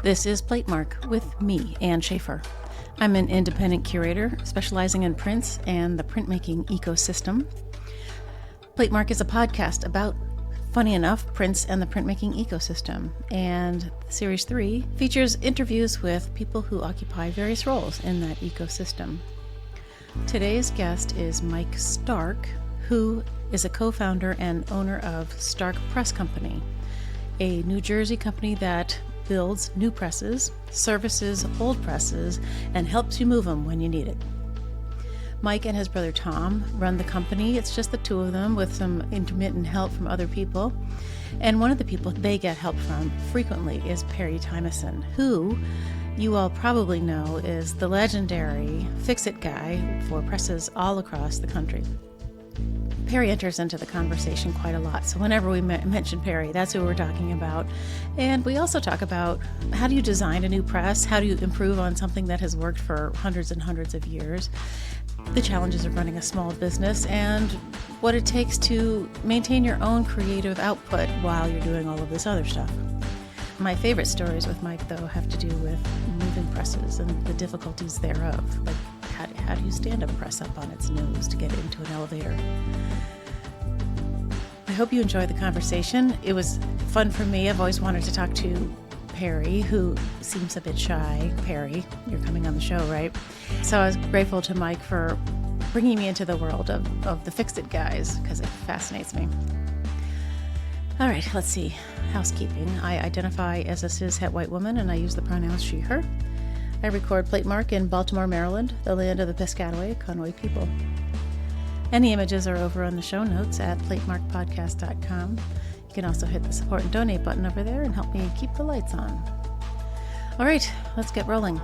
This is Platemark with me, Ann Schaefer. I'm an independent curator specializing in prints and the printmaking ecosystem. Platemark is a podcast about, funny enough, prints and the printmaking ecosystem. And Series 3 features interviews with people who occupy various roles in that ecosystem. Today's guest is Mike Stark, who is a co-founder and owner of Stark Press Company, a New Jersey company that builds new presses, services old presses, and helps you move them when you need it. Mike and his brother Tom run the company. It's just the two of them with some intermittent help from other people. And one of the people they get help from frequently is Perry Tymeson, who you all probably know is the legendary fix-it guy for presses all across the country. Perry enters into the conversation quite a lot. So whenever we mention Perry, that's who we're talking about. And we also talk about how do you design a new press? How do you improve on something that has worked for hundreds and hundreds of years? The challenges of running a small business and what it takes to maintain your own creative output while you're doing all of this other stuff. My favorite stories with Mike, though, have to do with moving presses and the difficulties thereof. Like, how do you stand a press up on its nose to get it into an elevator? I hope you enjoyed the conversation. It was fun for me. I've always wanted to talk to Perry, who seems a bit shy. Perry, you're coming on the show, right? So I was grateful to Mike for bringing me into the world of the fix-it guys, because it fascinates me. All right, let's see. Housekeeping. I identify as a cis-het white woman, and I use the pronouns she, her. I record Platemark in Baltimore, Maryland, the land of the Piscataway Conway people. Any images are over on the show notes at platemarkpodcast.com. You can also hit the support and donate button over there and help me keep the lights on. All right, let's get rolling.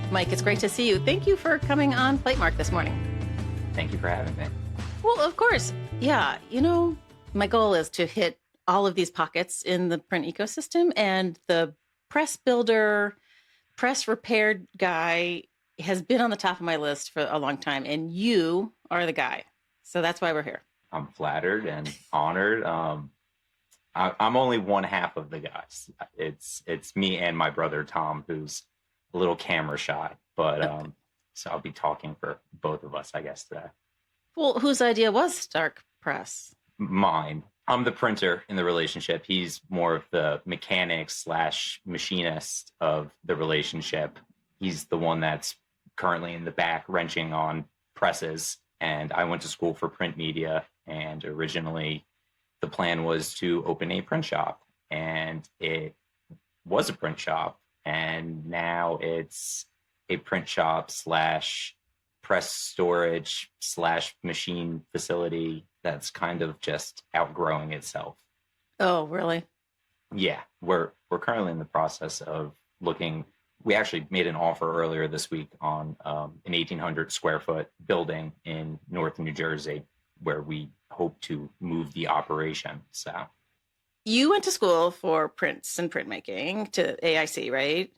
Mike, it's great to see you. Thank you for coming on Platemark this morning. Thank you for having me. Well, of course. Yeah, my goal is to hit all of these pockets in the print ecosystem, and the press builder, press repaired guy has been on the top of my list for a long time, and you are the guy. So that's why we're here. I'm flattered and honored. I'm only one half of the guys. It's me and my brother Tom, who's a little camera shy, but so I'll be talking for both of us, I guess, today. Well, whose idea was Stark Press? Mine. I'm the printer in the relationship. He's more of the mechanic / machinist of the relationship. He's the one that's currently in the back wrenching on presses. And I went to school for print media. And originally the plan was to open a print shop. And it was a print shop. And now it's a print shop / press storage / machine facility that's kind of just outgrowing itself. Oh, really? Yeah, we're currently in the process of looking. We actually made an offer earlier this week on an 1,800 square foot building in North New Jersey, where we hope to move the operation. So, you went to school for prints and printmaking to AIC, right?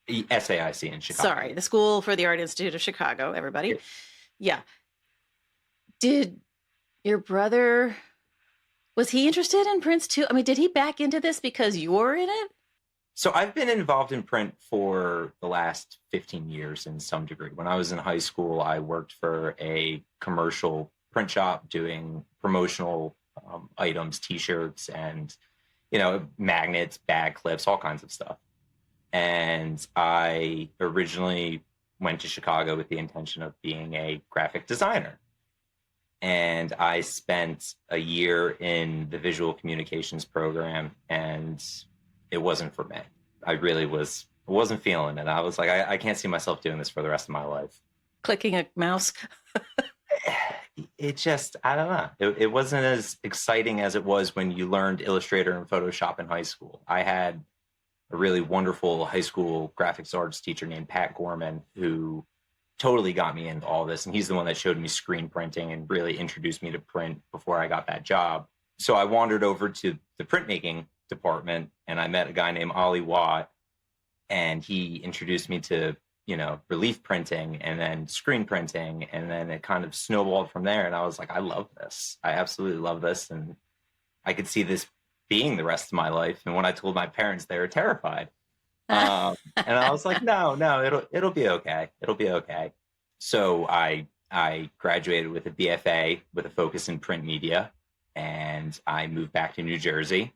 SAIC in Chicago. Sorry, the School for the Art Institute of Chicago, everybody. Yeah. Did your brother, was he interested in prints too? I mean, did he back into this because you're in it? So I've been involved in print for the last 15 years in some degree. When I was in high school, I worked for a commercial print shop doing promotional items, T-shirts, and, magnets, bag clips, all kinds of stuff. And I originally went to Chicago with the intention of being a graphic designer. And I spent a year in the visual communications program, and it wasn't for me. I really wasn't feeling it. I was like, I can't see myself doing this for the rest of my life. Clicking a mouse. It just, I don't know. It wasn't as exciting as it was when you learned Illustrator and Photoshop in high school. I had a really wonderful high school graphics arts teacher named Pat Gorman, who totally got me into all this. And he's the one that showed me screen printing and really introduced me to print before I got that job. So I wandered over to the printmaking department, and I met a guy named Ollie Watt, and he introduced me to, relief printing and then screen printing. And then it kind of snowballed from there. And I was like, I love this. I absolutely love this. And I could see this being the rest of my life. And when I told my parents, they were terrified. And I was like, no, it'll be okay. It'll be okay. So I graduated with a BFA with a focus in print media, and I moved back to New Jersey.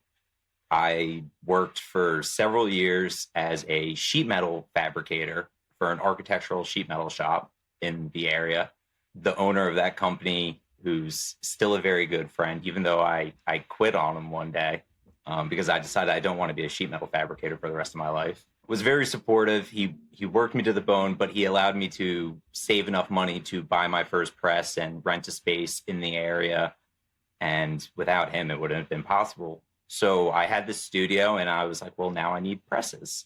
I worked for several years as a sheet metal fabricator for an architectural sheet metal shop in the area. The owner of that company, who's still a very good friend, even though I quit on him one day because I decided I don't want to be a sheet metal fabricator for the rest of my life, was very supportive. He worked me to the bone, but he allowed me to save enough money to buy my first press and rent a space in the area. And without him, it wouldn't have been possible. So I had this studio, and I was like, well, now I need presses.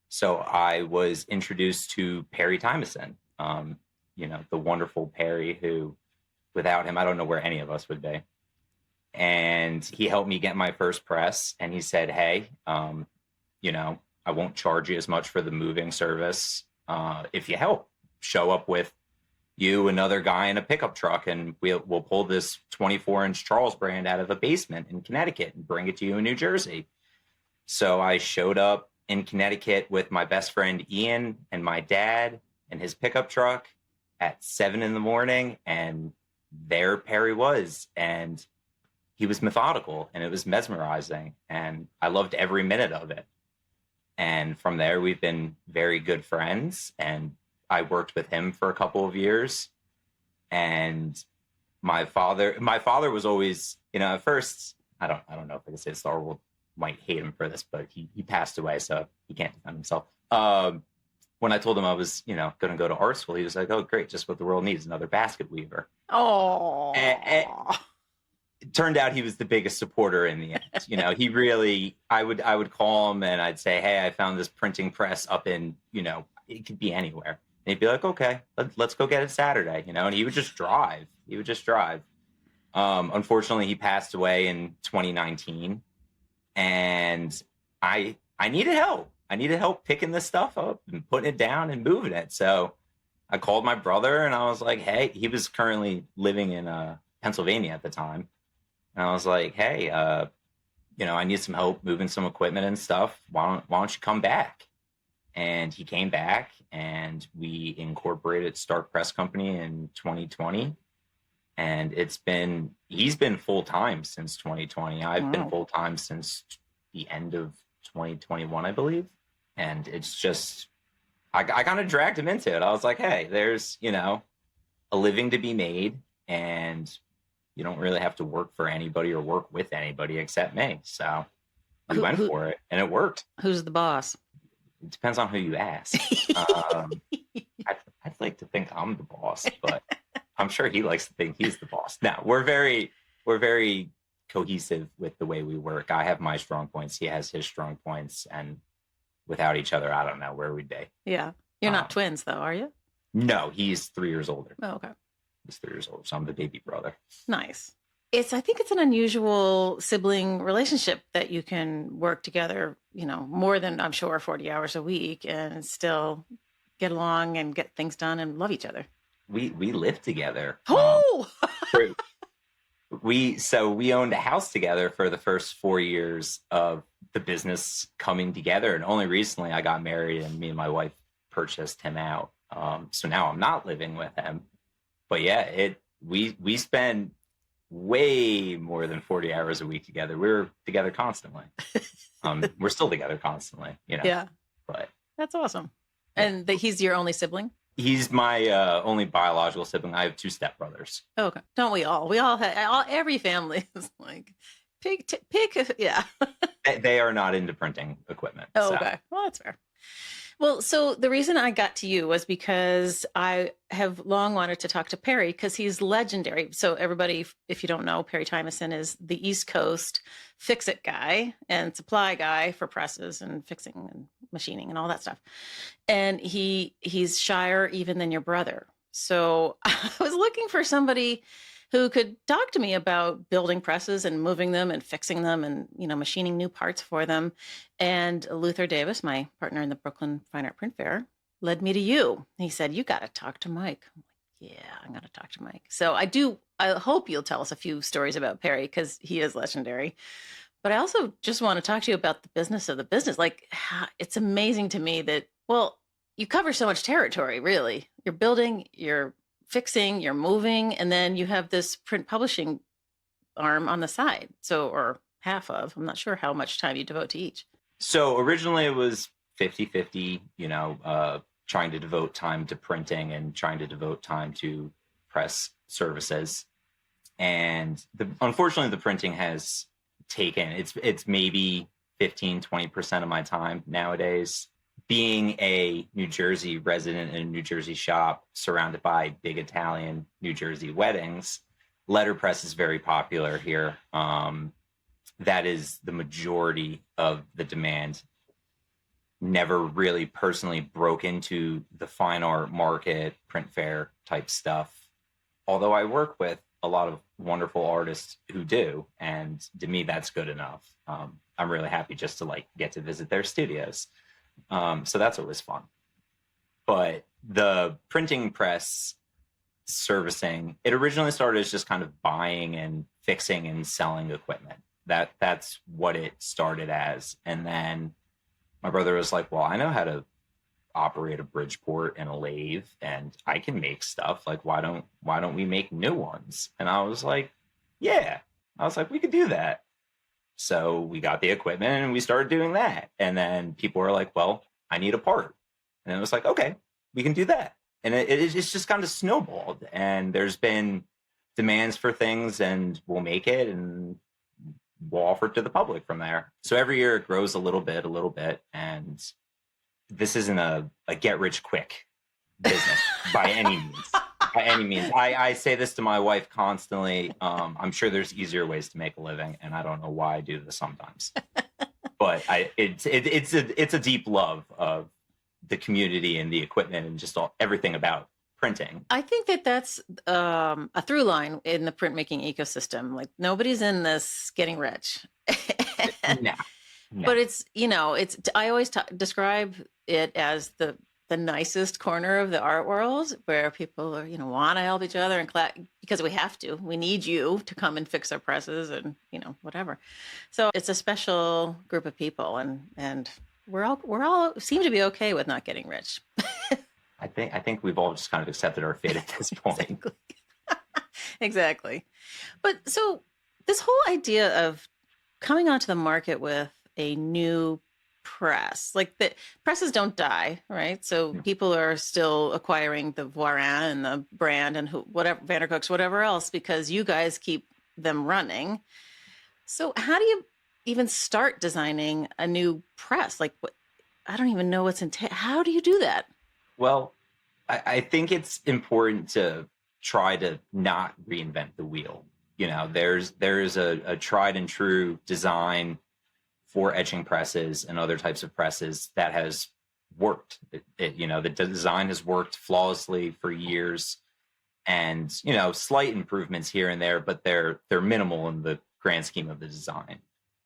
So I was introduced to Perry Tymeson, the wonderful Perry, who without him, I don't know where any of us would be. And he helped me get my first press. And he said, hey, I won't charge you as much for the moving service if you help. Show up with you, another guy in a pickup truck, and we'll pull this 24-inch Charles brand out of a basement in Connecticut and bring it to you in New Jersey. So I showed up in Connecticut with my best friend Ian and my dad and his pickup truck at 7 a.m, and there Perry was, and he was methodical, and it was mesmerizing, and I loved every minute of it. And from there, we've been very good friends, and I worked with him for a couple of years. And my father was always, at first, I don't know if I can say Star World might hate him for this, but he passed away, so he can't defend himself. When I told him I was, going to go to art school, he was like, oh, great, just what the world needs, another basket weaver. Oh. And it turned out he was the biggest supporter in the end. He really, I would call him and I'd say, hey, I found this printing press up in, it could be anywhere. And he'd be like, okay, let's go get it Saturday, and he would just drive. Unfortunately, he passed away in 2019, and I needed help. I needed help picking this stuff up and putting it down and moving it. So I called my brother, and I was like, hey, he was currently living in Pennsylvania at the time. And I was like, hey, I need some help moving some equipment and stuff. Why don't you come back? And he came back, and we incorporated Stark Press Company in 2020. And he's been full-time since 2020. I've been full-time since the end of 2021, I believe. And it's just, I kind of dragged him into it. I was like, hey, there's, a living to be made, and you don't really have to work for anybody or work with anybody except me. So we went for it, and it worked. Who's the boss? It depends on who you ask. I'd like to think I'm the boss, but I'm sure he likes to think he's the boss. Now, we're very cohesive with the way we work. I have my strong points. He has his strong points. And without each other, I don't know where we'd be. Yeah. You're not twins, though, are you? No, he's 3 years older. Oh, okay. He's 3 years older, so I'm the baby brother. Nice. I think it's an unusual sibling relationship that you can work together, more than, I'm sure, 40 hours a week and still get along and get things done and love each other. We live together. Oh! We owned a house together for the first 4 years of the business coming together. And only recently I got married and me and my wife purchased him out. So now I'm not living with him. But yeah, we spend way more than 40 hours a week together. We're together constantly. We're still together constantly, Yeah. But that's awesome. And he's your only sibling? He's my only biological sibling. I have 2 stepbrothers. Oh, okay. Don't we all? We all have, every family is like, pick, yeah. They are not into printing equipment. Oh, okay. Well, that's fair. Well, so the reason I got to you was because I have long wanted to talk to Perry because he's legendary. So everybody, if you don't know, Perry Tymeson is the East Coast fix-it guy and supply guy for presses and fixing and machining and all that stuff. And he's shyer even than your brother. So I was looking for somebody who could talk to me about building presses and moving them and fixing them and, machining new parts for them. And Luther Davis, my partner in the Brooklyn Fine Art Print Fair, led me to you. He said, you got to talk to Mike. I'm like, yeah, I'm going to talk to Mike. So I hope you'll tell us a few stories about Perry because he is legendary. But I also just want to talk to you about the business of the business. Like, it's amazing to me that, well, you cover so much territory, really. You're building, you're fixing, you're moving, and then you have this print publishing arm on the side. So, or half of, I'm not sure how much time you devote to each. So originally it was 50-50, trying to devote time to printing and trying to devote time to press services. And unfortunately, the printing has taken, it's maybe 15-20% of my time nowadays. Being a New Jersey resident in a New Jersey shop surrounded by big Italian New Jersey weddings, letterpress is very popular here. That is the majority of the demand. Never really personally broke into the fine art market, print fair type stuff. Although I work with a lot of wonderful artists who do, and to me, that's good enough. I'm really happy just to get to visit their studios. So that's always fun. But the printing press servicing, it originally started as just kind of buying and fixing and selling equipment. That's what it started as. And then my brother was like, well, I know how to operate a Bridgeport and a lathe, and I can make stuff. Like, why don't we make new ones? And I was like, yeah. I was like, we could do that. So we got the equipment and we started doing that. And then people were like, well, I need a part. And it was like, okay, we can do that. And it's just kind of snowballed. And there's been demands for things, and we'll make it and we'll offer it to the public from there. So every year it grows a little bit. And this isn't a get rich quick business by any means. By any means. I say this to my wife constantly. I'm sure there's easier ways to make a living, and I don't know why I do this sometimes. But it's a deep love of the community and the equipment and just everything about printing. I think that's a through line in the printmaking ecosystem. Like, nobody's in this getting rich. No. But it's I always describe it as the nicest corner of the art world, where people are, want to help each other and because we have to. We need you to come and fix our presses and whatever. So it's a special group of people, and we're all seem to be okay with not getting rich. I think we've all just kind of accepted our fate at this point. Exactly. But so this whole idea of coming onto the market with a new press, like, the presses don't die, right? So people are still acquiring the Voisin and the brand and whatever, Vandercook's, whatever else, because you guys keep them running. So how do you even start designing a new press? Like, I don't even know what's how do you do that? Well, I think it's important to try to not reinvent the wheel. There's a tried and true design for etching presses and other types of presses that has worked. The design has worked flawlessly for years, and slight improvements here and there, but they're minimal in the grand scheme of the design.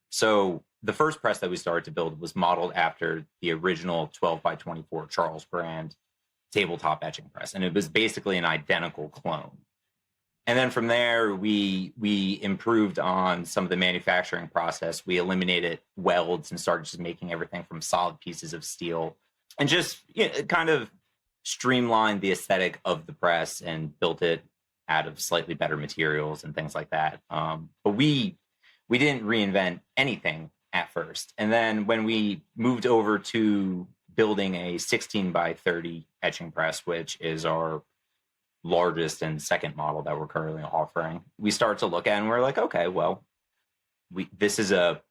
So the first press that we started to build was modeled after the original 12 by 24 Charles brand tabletop etching press, and it was basically an identical clone. And then from there, we improved on some of the manufacturing process. We eliminated welds and started just making everything from solid pieces of steel, and just kind of streamlined the aesthetic of the press and built it out of slightly better materials and things like that. But we didn't reinvent anything at first. And then when we moved over to building a 16 by 30 etching press, which is our largest and second model that we're currently offering, we start to look at and we're like, okay, well, this is a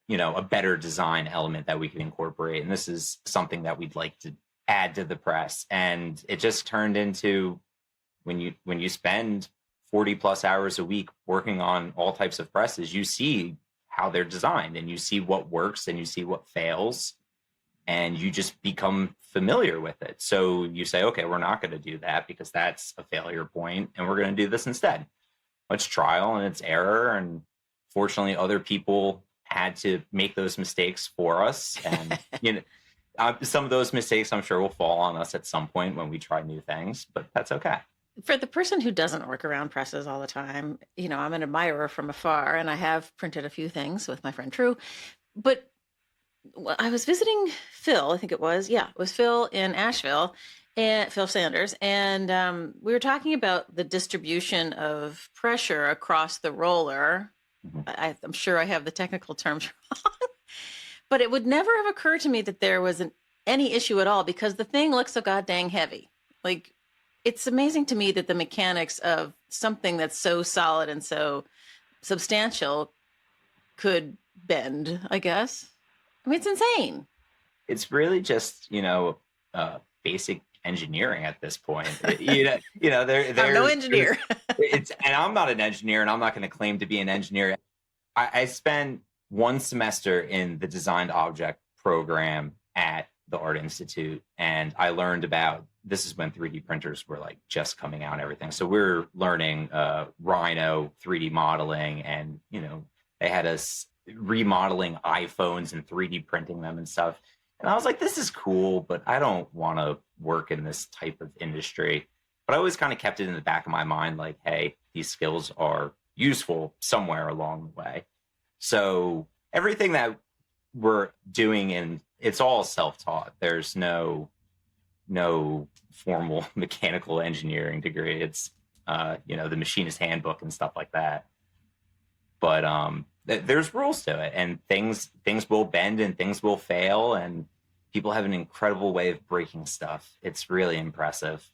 better design element that we can incorporate, and this is something that we'd like to add to the press. And it just turned into, when you spend 40 plus hours a week working on all types of presses, you see how they're designed, and you see what works and you see what fails, and you just become familiar with it. So you say, okay, we're not going to do that because that's a failure point, and we're going to do this instead. It's trial and it's error. And fortunately, other people had to make those mistakes for us. And, some of those mistakes I'm sure will fall on us at some point when we try new things, but that's okay. For the person who doesn't work around presses all the time, I'm an admirer from afar, and I have printed a few things with my friend True. But I was visiting Phil, I think it was. Yeah, it was Phil in Asheville, and Phil Sanders. And we were talking about the distribution of pressure across the roller. Mhm. I'm sure I have the technical terms wrong, but it would never have occurred to me that there was any issue at all because the thing looks so goddamn heavy. Like, it's amazing to me that the mechanics of something that's so solid and so substantial could bend, I guess. I mean, it's insane. It's really just, basic engineering at this point. I'm no engineer. And I'm not an engineer, and I'm not going to claim to be an engineer. I spent one semester in the designed object program at the Art Institute, and I learned about, this is when 3D printers were like just coming out and everything. So we're learning Rhino 3D modeling, and they had us remodeling iPhones and 3D printing them and stuff. And I was like, this is cool, but I don't want to work in this type of industry. But I always kind of kept it in the back of my mind, like, hey, these skills are useful somewhere along the way. So everything that we're doing, and it's all self-taught. There's no formal mechanical engineering degree. It's the machinist handbook and stuff like that. But there's rules to it, and things will bend and things will fail, and people have an incredible way of breaking stuff. It's really impressive.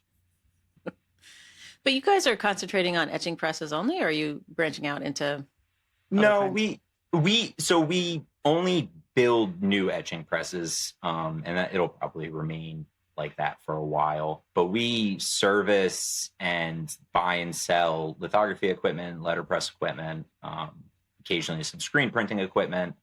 But you guys are concentrating on etching presses only, or are you branching out into? No, we only build new etching presses, and that it'll probably remain like that for a while. But we service and buy and sell lithography equipment, letterpress equipment, occasionally some screen printing equipment,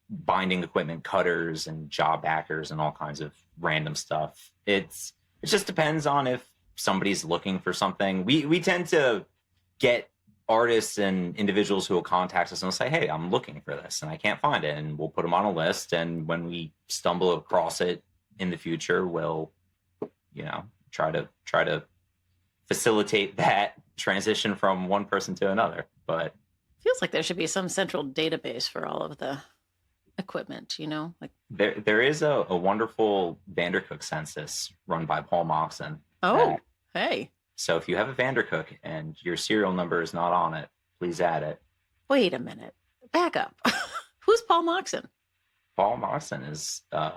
binding equipment, cutters and job backers, and all kinds of random stuff. It just depends on if somebody's looking for something. We tend to get artists and individuals who will contact us and will say, hey, I'm looking for this and I can't find it. And we'll put them on a list. And when we stumble across it in the future, we'll, try to facilitate that transition from one person to another. But feels like there should be some central database for all of the equipment, like there is a wonderful Vandercook census run by Paul Moxon. Oh, hey. So if you have a Vandercook and your serial number is not on it, please add it. Wait a minute. Back up. Who's Paul Moxon? Paul Moxon is a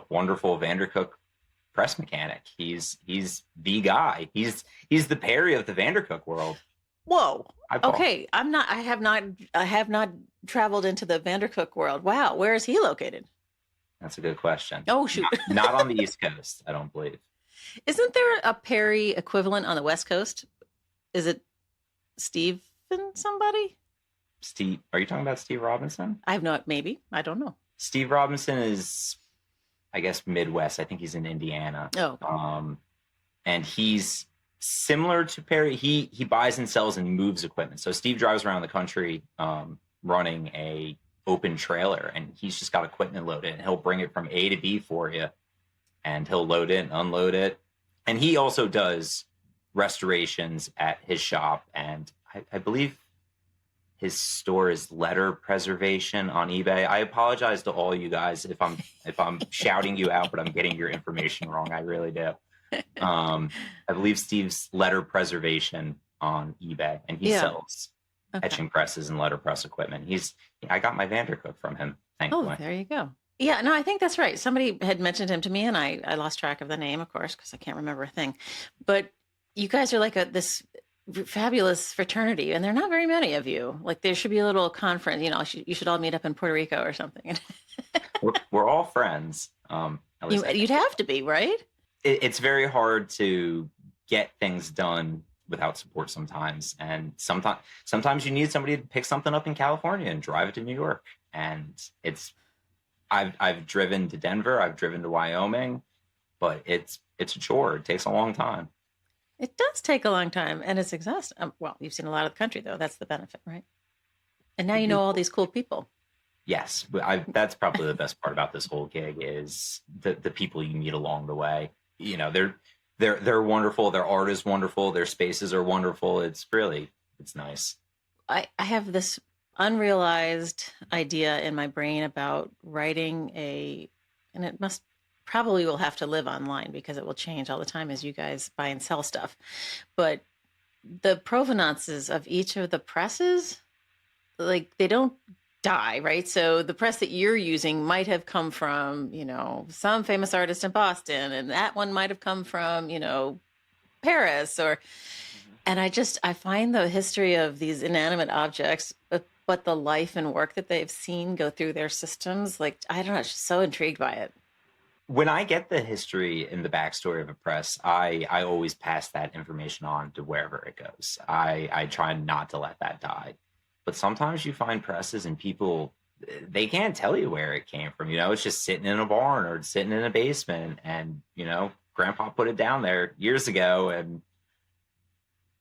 wonderful Vandercook press mechanic. He's the guy. He's the Perry of the Vandercook world. Whoa. Okay. I have not traveled into the Vandercook world. Wow. Where is he located? That's a good question. Oh, shoot. Not on the East Coast, I don't believe. Isn't there a Perry equivalent on the West Coast? Is it Stephen somebody? Steve, are you talking about Steve Robinson? Maybe. I don't know. Steve Robinson is, I guess, Midwest. I think he's in Indiana. Oh. Okay. And he's similar to Perry. He buys and sells and moves equipment. So Steve drives around the country running a open trailer, and he's just got equipment loaded, and he'll bring it from A to B for you. And he'll load it and unload it. And he also does restorations at his shop. And I believe his store is Letter Preservation on eBay. I apologize to all you guys if I'm shouting you out, but I'm getting your information wrong. I really do. I believe Steve's Letter Preservation on eBay, and he sells etching presses and letterpress equipment. I got my Vandercook from him, thankfully. Oh, there you go. Yeah, no, I think that's right. Somebody had mentioned him to me, and I lost track of the name, of course, because I can't remember a thing. But you guys are like this fabulous fraternity, and there are not very many of you. Like, there should be a little conference. You should all meet up in Puerto Rico or something. we're all friends. You'd have to be, right? It's very hard to get things done without support sometimes, and sometimes you need somebody to pick something up in California and drive it to New York, and I've driven to Denver, I've driven to Wyoming, but it's a chore. It takes a long time. It does take a long time, and it's exhausting. Well, you've seen a lot of the country, though. That's the benefit, right? And now you know all these cool people. Yes, that's probably the best part about this whole gig is the people you meet along the way. They're they're wonderful. Their art is wonderful. Their spaces are wonderful. It's nice. I have this unrealized idea in my brain about writing and it must probably will have to live online because it will change all the time as you guys buy and sell stuff. But the provenances of each of the presses, like they don't die, right? So the press that you're using might have come from, some famous artist in Boston, and that one might have come from, Paris and I find the history of these inanimate objects, but the life and work that they've seen go through their systems, like, I don't know, just so intrigued by it. When I get the history and the backstory of a press, I always pass that information on to wherever it goes. I try not to let that die. But sometimes you find presses and people, they can't tell you where it came from. It's just sitting in a barn or sitting in a basement, and, grandpa put it down there years ago and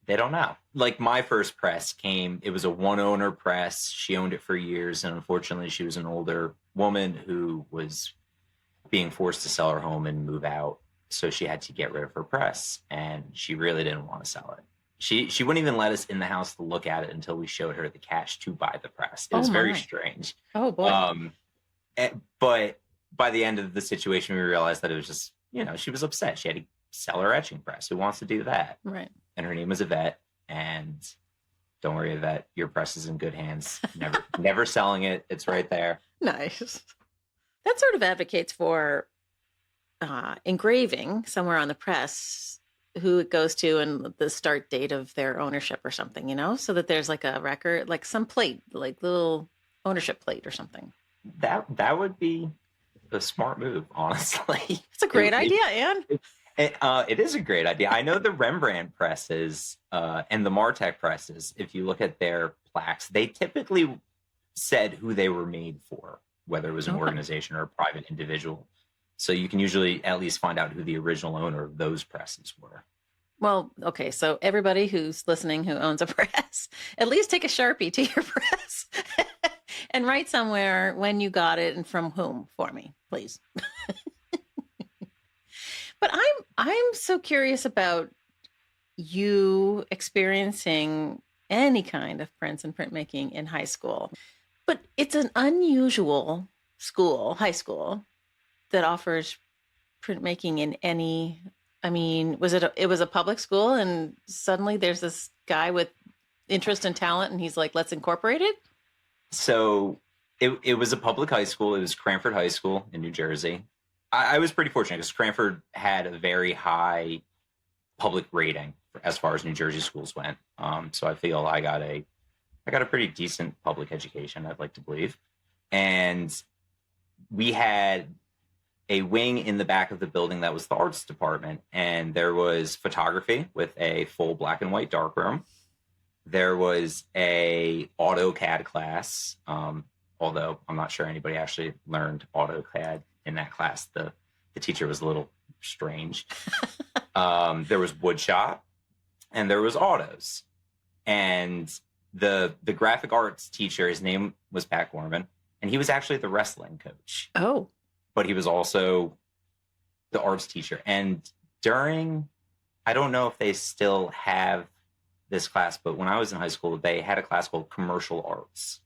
they don't know. Like my first press it was a one owner press. She owned it for years. And unfortunately, she was an older woman who was being forced to sell her home and move out. So she had to get rid of her press, and she really didn't want to sell it. She wouldn't even let us in the house to look at it until we showed her the cash to buy the press. It was very strange. Oh boy. But by the end of the situation, we realized that it was just, she was upset. She had to sell her etching press. Who wants to do that? Right. And her name was Yvette. And don't worry, Yvette, your press is in good hands. Never selling it. It's right there. Nice. That sort of advocates for engraving somewhere on the press who it goes to and the start date of their ownership or something, so that there's like a record, like some plate, like little ownership plate or something. That would be a smart move, honestly. It's a great idea, Anne. It is a great idea. I know the Rembrandt presses and the Martek presses, if you look at their plaques, they typically said who they were made for, whether it was an organization or a private individual. So you can usually at least find out who the original owner of those presses were. Well, okay. So everybody who's listening who owns a press, at least take a Sharpie to your press and write somewhere when you got it and from whom for me, please. But I'm so curious about you experiencing any kind of prints and printmaking in high school. But it's an unusual high school, that offers printmaking in any, it was a public school and suddenly there's this guy with interest and talent and he's like, let's incorporate it? So it was a public high school. It was Cranford High School in New Jersey. I was pretty fortunate because Cranford had a very high public rating as far as New Jersey schools went. So I feel I got a pretty decent public education, I'd like to believe. And we had a wing in the back of the building that was the arts department. And there was photography with a full black and white darkroom. There was a AutoCAD class, although I'm not sure anybody actually learned AutoCAD in that class. The teacher was a little strange. There was woodshop and there was autos. And the graphic arts teacher, his name was Pat Gorman, and he was actually the wrestling coach. Oh. But he was also the arts teacher. And I don't know if they still have this class, but when I was in high school, they had a class called commercial arts.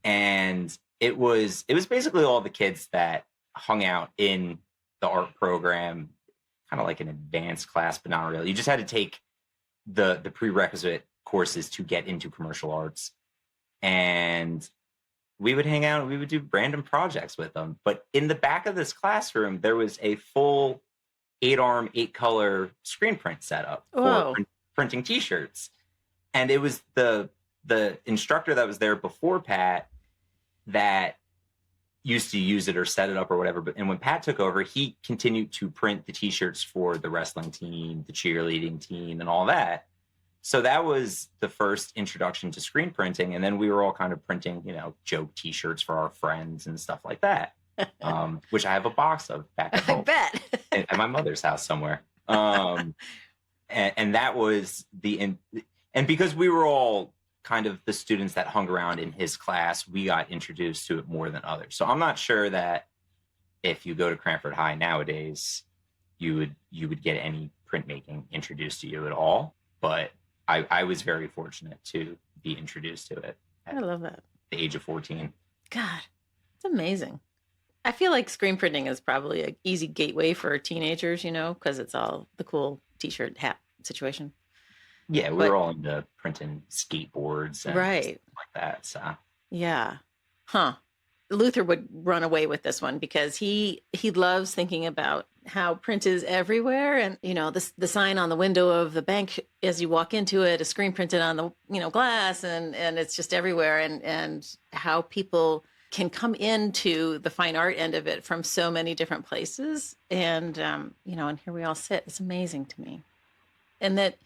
And it was basically all the kids that hung out in the art program, kind of like an advanced class, but not really. You just had to take the prerequisite courses to get into commercial arts. And we would hang out and we would do random projects with them. But in the back of this classroom, there was a full 8-arm, 8-color screen print setup for printing T-shirts. And it was the instructor that was there before Pat that used to use it or set it up or whatever. And when Pat took over, he continued to print the T-shirts for the wrestling team, the cheerleading team, and all that. So that was the first introduction to screen printing. And then we were all kind of printing, joke T-shirts for our friends and stuff like that, which I have a box of back at home. I bet. At my mother's house somewhere. And that was and because we were all kind of the students that hung around in his class, we got introduced to it more than others. So I'm not sure that if you go to Cranford High nowadays, you would get any printmaking introduced to you at all, but I was very fortunate to be introduced to it I love that. the age of 14. God, it's amazing. I feel like screen printing is probably an easy gateway for teenagers, because it's all the cool t-shirt hat situation. Yeah, we were all into printing skateboards and right. stuff like that. So yeah. Huh. Luther would run away with this one because he loves thinking about how print is everywhere, and the sign on the window of the bank as you walk into it is screen printed on the glass, and it's just everywhere, and how people can come into the fine art end of it from so many different places, and and here we all sit. It's amazing to me, and that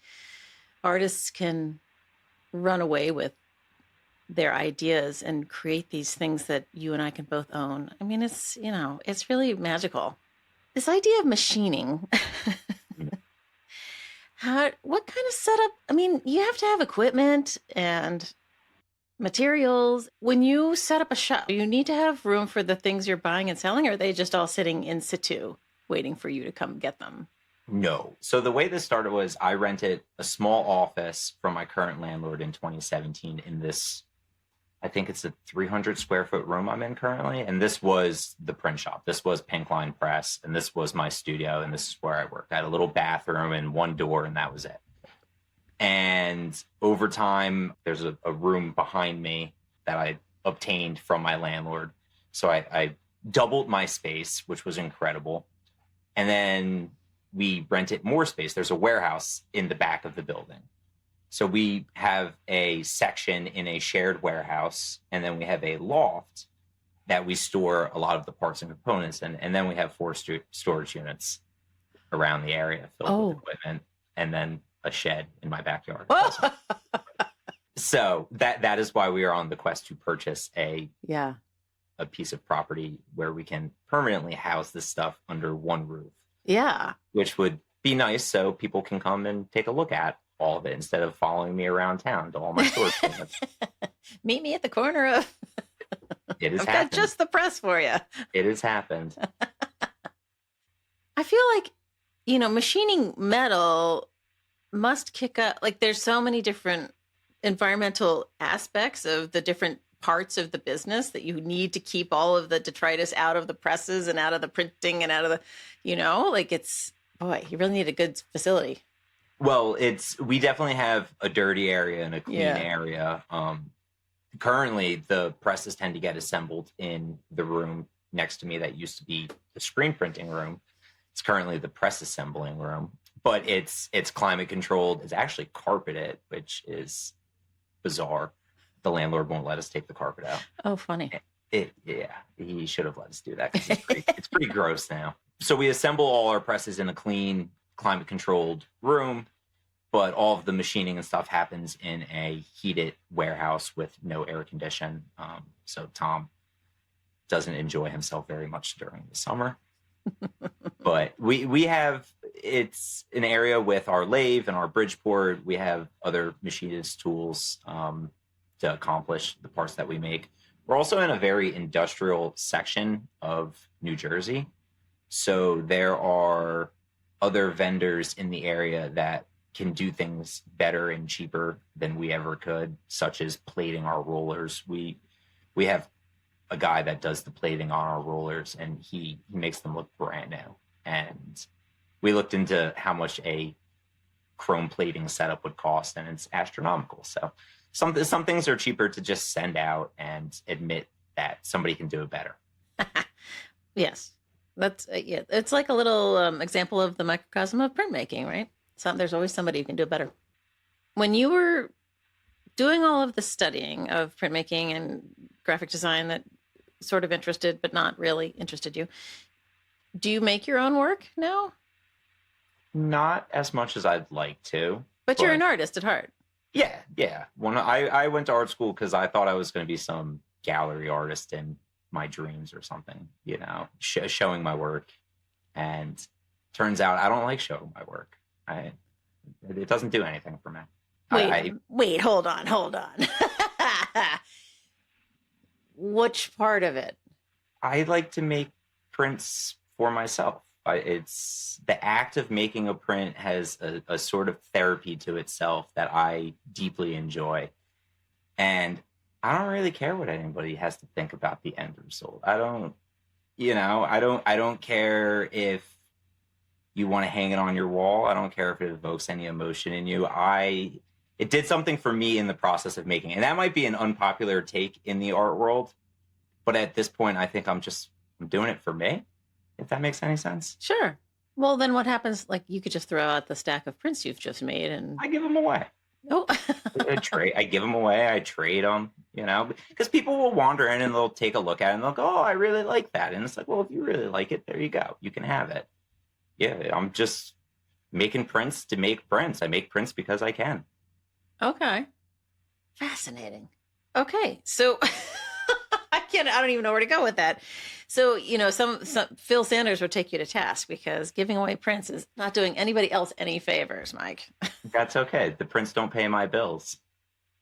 artists can run away with their ideas and create these things that you and I can both own. I mean, it's really magical. This idea of machining. What kind of setup? I mean, you have to have equipment and materials. When you set up a shop, you need to have room for the things you're buying and selling, or are they just all sitting in situ waiting for you to come get them? No. So the way this started was I rented a small office from my current landlord in 2017 in this, I think it's a 300 square foot room I'm in currently. And this was the print shop. This was Pink Line Press. And this was my studio. And this is where I worked. I had a little bathroom and one door, and that was it. And over time, there's a room behind me that I obtained from my landlord. So I doubled my space, which was incredible. And then we rented more space. There's a warehouse in the back of the building. So we have a section in a shared warehouse, and then we have a loft that we store a lot of the parts and components in. And then we have 4 storage units around the area filled with equipment, and then a shed in my backyard. So that is why we are on the quest to purchase a piece of property where we can permanently house this stuff under one roof. Yeah. Which would be nice, so people can come and take a look at all of it instead of following me around town to all my storage units. Meet me at the corner of... It has I've happened. got just the press for you. It has happened. I feel like, machining metal must kick up. Like, there's so many different environmental aspects of the different parts of the business that you need to keep all of the detritus out of the presses and out of the printing and out of the, you really need a good facility. Well, we definitely have a dirty area and a clean area. Currently, the presses tend to get assembled in the room next to me that used to be the screen printing room. It's currently the press assembling room, but it's climate controlled. It's actually carpeted, which is bizarre. The landlord won't let us take the carpet out. Oh, funny. He should have let us do that because it's pretty gross now. So we assemble all our presses in a clean, climate controlled room, but all of the machining and stuff happens in a heated warehouse with no air condition. So Tom doesn't enjoy himself very much during the summer. But we have, it's an area with our lathe and our Bridgeport. We have other machinist tools to accomplish the parts that we make. We're also in a very industrial section of New Jersey. So there are other vendors in the area that can do things better and cheaper than we ever could, such as plating our rollers. We have a guy that does the plating on our rollers, and he makes them look brand new. And we looked into how much a chrome plating setup would cost, and it's astronomical. So some things are cheaper to just send out and admit that somebody can do it better. Yes. That's it's like a little example of the microcosm of printmaking, right? There's always somebody who can do it better. When you were doing all of the studying of printmaking and graphic design that sort of interested but not really interested you, do you make your own work now? Not as much as I'd like to. But you're an artist at heart. Yeah. When I went to art school because I thought I was going to be some gallery artist in my dreams or something, showing my work. And turns out I don't like showing my work. It doesn't do anything for me. Wait, hold on. Which part of it? I like to make prints for myself. It's the act of making a print has a sort of therapy to itself that I deeply enjoy. And I don't really care what anybody has to think about the end result. I don't care if you want to hang it on your wall. I don't care if it evokes any emotion in you. It did something for me in the process of making it. And that might be an unpopular take in the art world, but at this point, I think I'm doing it for me, if that makes any sense. Sure. Well, then what happens? Like, you could just throw out the stack of prints you've just made and I give them away. Oh, I give them away. I trade them, because people will wander in and they'll take a look at it and they'll go, "Oh, I really like that." And it's like, well, if you really like it, there you go. You can have it. Yeah, I'm just making prints to make prints. I make prints because I can. Okay. Fascinating. Okay. So I don't even know where to go with that. So, some Phil Sanders would take you to task because giving away prints is not doing anybody else any favors, Mike. That's okay. The prints don't pay my bills.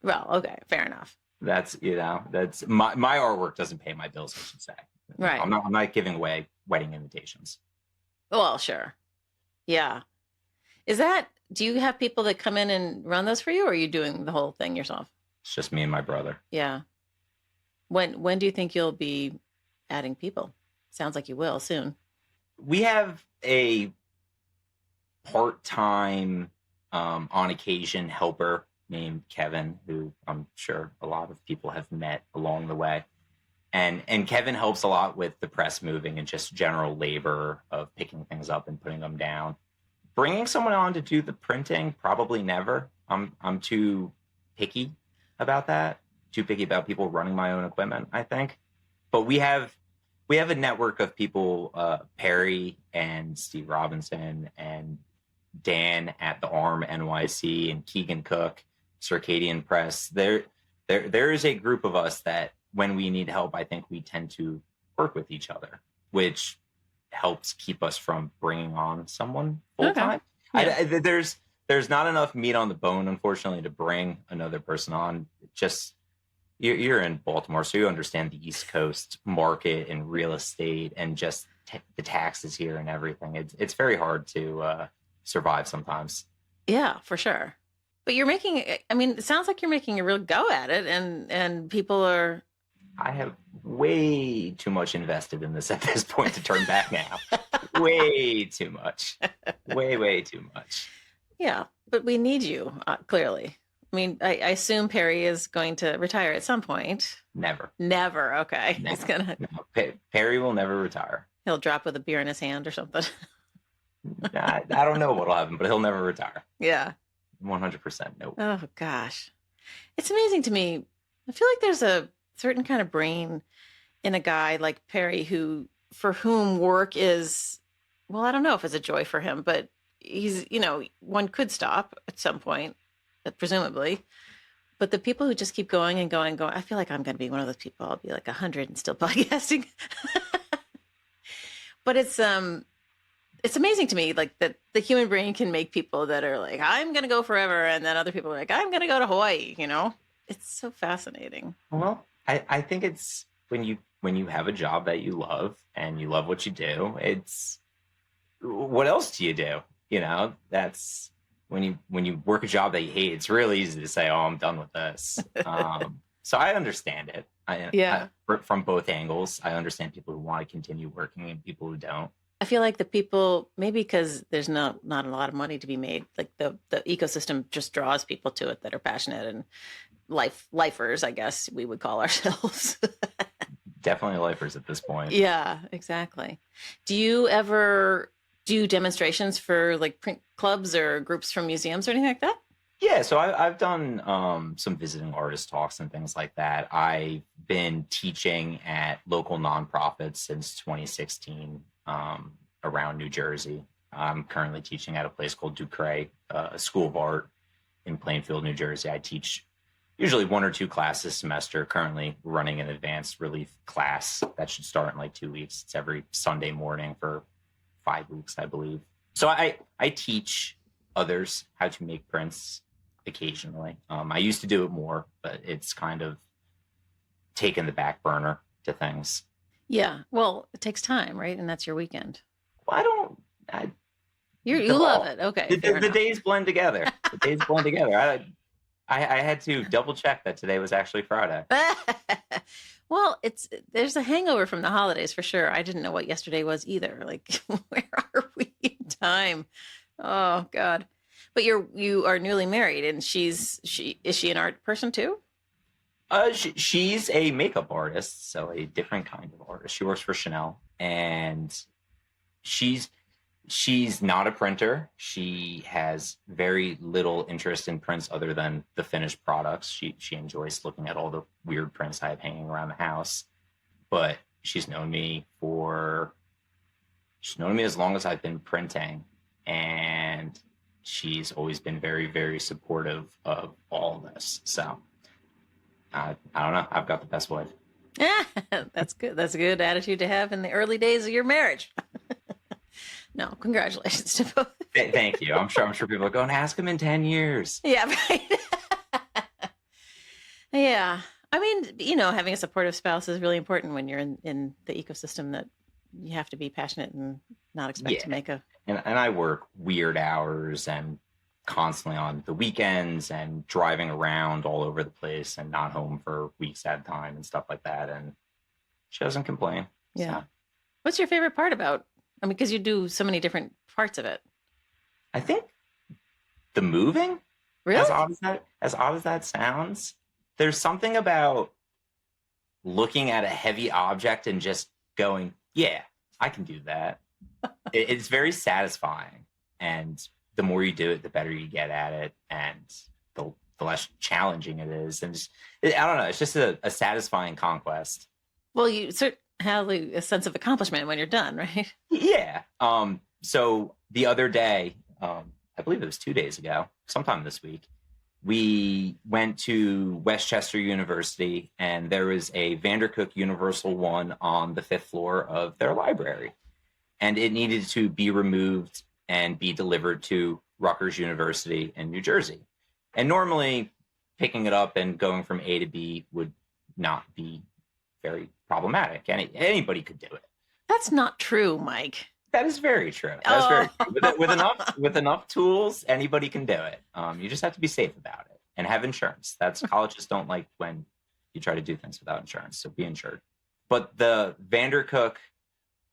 Well, okay. Fair enough. That's my artwork doesn't pay my bills, I should say. Right. I'm not giving away wedding invitations. Well, sure. Yeah. Do you have people that come in and run those for you, or are you doing the whole thing yourself? It's just me and my brother. Yeah. When do you think you'll be adding people? Sounds like you will soon. We have a part-time, on occasion helper named Kevin, who I'm sure a lot of people have met along the way. And Kevin helps a lot with the press moving and just general labor of picking things up and putting them down. Bringing someone on to do the printing, probably never. I'm too picky about that. Too picky about people running my own equipment, I think. But we have a network of people, Perry and Steve Robinson and Dan at the Arm NYC and Keegan Cook, Circadian Press. There is a group of us that when we need help, I think we tend to work with each other, which helps keep us from bringing on someone full time. Okay. Yeah. There's not enough meat on the bone, unfortunately, to bring another person on. Just you're in Baltimore, so you understand the East Coast market and real estate and just the taxes here and everything. It's very hard to survive sometimes. Yeah, for sure. But it sounds like you're making a real go at it, and people are. I have way too much invested in this at this point to turn back now. Way too much. Way too much. Yeah, but we need you, clearly. I mean, I assume Perry is going to retire at some point. Never. Okay. Never. He's gonna. No, Perry will never retire. He'll drop with a beer in his hand or something. I don't know what'll happen, but he'll never retire. Yeah. 100% nope. Oh, gosh. It's amazing to me. I feel like there's a certain kind of brain in a guy like Perry for whom work is, well, I don't know if it's a joy for him, but he's, one could stop at some point, presumably. But the people who just keep going and going and going, I feel like I'm going to be one of those people. I'll be like 100 and still podcasting. But it's amazing to me, like, that the human brain can make people that are like, I'm going to go forever. And then other people are like, I'm going to go to Hawaii, It's so fascinating. Well, I think it's when you have a job that you love and you love what you do, it's what else do you do? That's when you work a job that you hate, it's really easy to say, oh, I'm done with this. So I understand it. From both angles. I understand people who want to continue working and people who don't. I feel like the people, maybe because there's not a lot of money to be made, like the ecosystem just draws people to it that are passionate and lifers, I guess we would call ourselves. Definitely lifers at this point. Yeah, exactly. Do you ever do demonstrations for like print clubs or groups from museums or anything like that? Yeah, so I've done some visiting artist talks and things like that. I've been teaching at local nonprofits since 2016 around New Jersey. I'm currently teaching at a place called Ducray, a School of Art in Plainfield, New Jersey. I teach usually 1 or 2 classes a semester, currently running an advanced relief class that should start in like 2 weeks. It's every Sunday morning for 5 weeks, I believe. So I teach others how to make prints occasionally. I used to do it more, but it's kind of taken the back burner to things. Yeah. Well, it takes time, right? And that's your weekend. Well, I, You love it. Okay, fair the enough. days blend together. The days blend together. I had to double check that today was actually Friday. Well, there's a hangover from the holidays for sure. I didn't know what yesterday was either. Like, where are we in time? Oh God. But you are newly married, and is she an art person too? She's a makeup artist, so a different kind of artist. She works for Chanel, and she's she's not a printer. She has very little interest in prints other than the finished products. She enjoys looking at all the weird prints I have hanging around the house. But she's known me as long as I've been printing, and she's always been very, very supportive of all of this. So I don't know. I've got the best wife. Yeah, that's good. That's a good attitude to have in the early days of your marriage. No, congratulations to both. Thank you. I'm sure people are going to ask him in 10 years. Yeah, right. Yeah. I mean, having a supportive spouse is really important when you're in the ecosystem that you have to be passionate and not expect to make a. And I work weird hours and constantly on the weekends and driving around all over the place and not home for weeks at a time and stuff like that. And she doesn't complain. Yeah. So. What's your favorite part about? I mean, because you do so many different parts of it. I think the moving. Really? As odd as that sounds, there's something about looking at a heavy object and just going, yeah, I can do that. It's very satisfying. And the more you do it, the better you get at it. And the less challenging it is. And I don't know, it's just a satisfying conquest. Well, you certainly have a sense of accomplishment when you're done, right? Yeah. So the other day, I believe it was 2 days ago, sometime this week, we went to Westchester University, and there was a Vandercook Universal One on the 5th floor of their library. And it needed to be removed and be delivered to Rutgers University in New Jersey. And normally picking it up and going from A to B would not be very problematic. Anybody could do it. That's not true, Mike. That is very true. That's very true. With enough tools, anybody can do it. You just have to be safe about it and have insurance. Colleges don't like when you try to do things without insurance, so be insured. But the Vandercook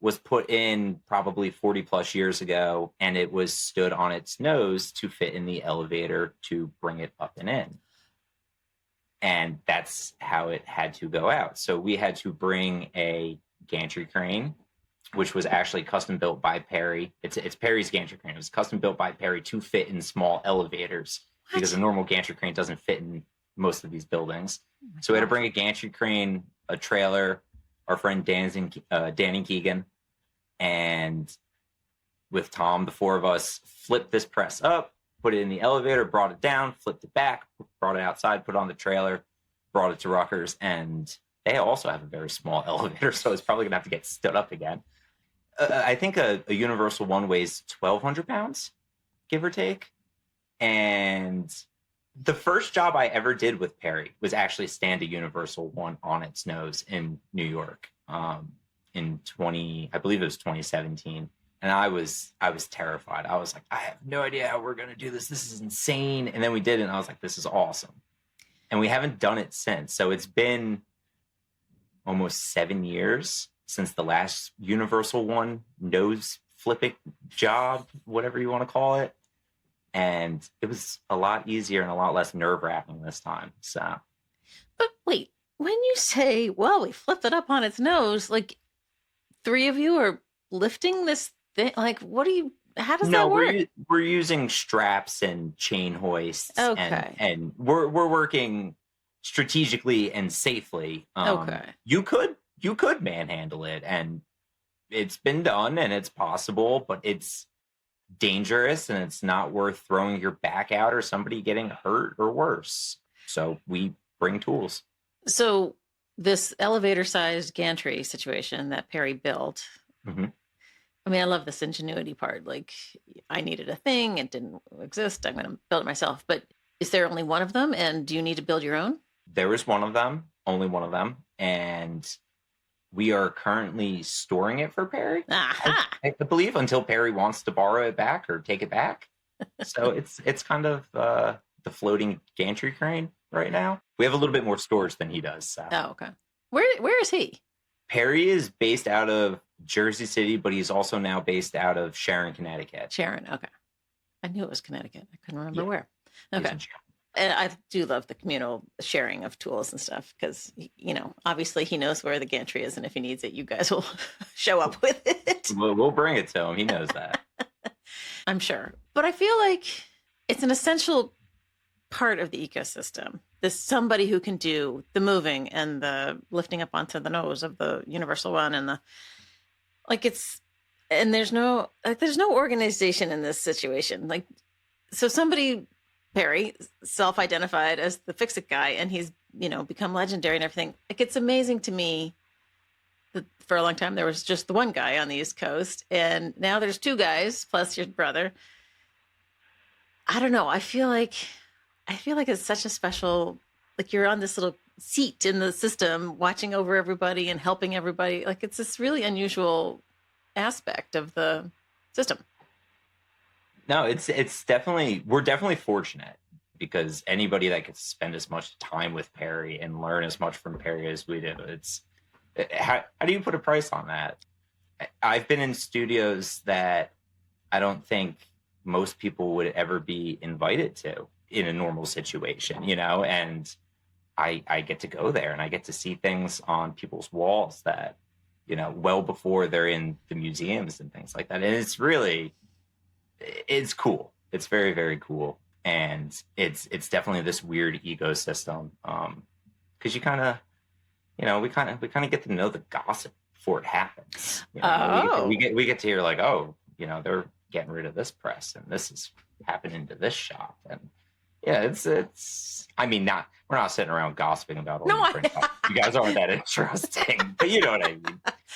was put in probably 40 plus years ago, and it was stood on its nose to fit in the elevator to bring it up and in. And that's how it had to go out. So we had to bring a gantry crane, which was actually custom built by Perry. It's Perry's gantry crane. It was custom built by Perry to fit in small elevators because a normal gantry crane doesn't fit in most of these buildings. So we had to bring a gantry crane, a trailer, our friend Danny Keegan, and with Tom, the four of us flipped this press up, put it in the elevator, brought it down, flipped it back, brought it outside, put it on the trailer, brought it to Rutgers, and they also have a very small elevator, so it's probably going to have to get stood up again. I think a Universal One weighs 1,200 pounds, give or take. And the first job I ever did with Perry was actually stand a Universal One on its nose in New York I believe it was 2017. And I was terrified. I was like, I have no idea how we're going to do this. This is insane. And then we did it, and I was like, this is awesome. And we haven't done it since. So it's been almost 7 years since the last Universal One nose flipping job, whatever you want to call it. And it was a lot easier and a lot less nerve-wracking this time. So, but wait, when you say, well, we flipped it up on its nose, like 3 of you are lifting this thing? Like, how does that work? No, we're using straps and chain hoists. Okay. And we're working strategically and safely. Okay. You could manhandle it, and it's been done, and it's possible, but it's dangerous, and it's not worth throwing your back out or somebody getting hurt or worse. So we bring tools. So this elevator-sized gantry situation that Perry built, mm-hmm. I mean, I love this ingenuity part. Like, I needed a thing, it didn't exist, I'm going to build it myself. But is there only one of them, and do you need to build your own? There was one of them, only one of them, and We are currently storing it for Perry, Aha! I believe, until Perry wants to borrow it back or take it back. So it's kind of the floating gantry crane right now. We have a little bit more storage than he does. So. Oh, okay. Where is he? Perry is based out of Jersey City, but he's also now based out of Sharon, Connecticut. Sharon. Okay. I knew it was Connecticut. I couldn't remember where. He's Okay. in Sharon. And I do love the communal sharing of tools and stuff because, obviously he knows where the gantry is. And if he needs it, you guys will show up with it. We'll bring it to him. He knows that. I'm sure. But I feel like it's an essential part of the ecosystem. There's somebody who can do the moving and the lifting up onto the nose of the universal one and there's no organization in this situation. So somebody, Perry, self-identified as the fix-it guy, and he's, become legendary and everything. It's amazing to me that for a long time there was just the one guy on the East Coast, and now there's two guys plus your brother. I don't know. I feel like it's such a special, you're on this little seat in the system, watching over everybody and helping everybody. It's this really unusual aspect of the system. No, it's definitely, we're definitely fortunate because anybody that gets to spend as much time with Perry and learn as much from Perry as we do, how do you put a price on that? I've been in studios that I don't think most people would ever be invited to in a normal situation, and I get to go there and I get to see things on people's walls that, well before they're in the museums and things like that. And it's cool. It's very, very cool. And it's definitely this weird ecosystem. Cause you kind of, we kind of get to know the gossip before it happens. We get to hear they're getting rid of this press and this is happening to this shop. And yeah, we're not sitting around gossiping about all the print shops. You guys aren't that interesting, but you know what I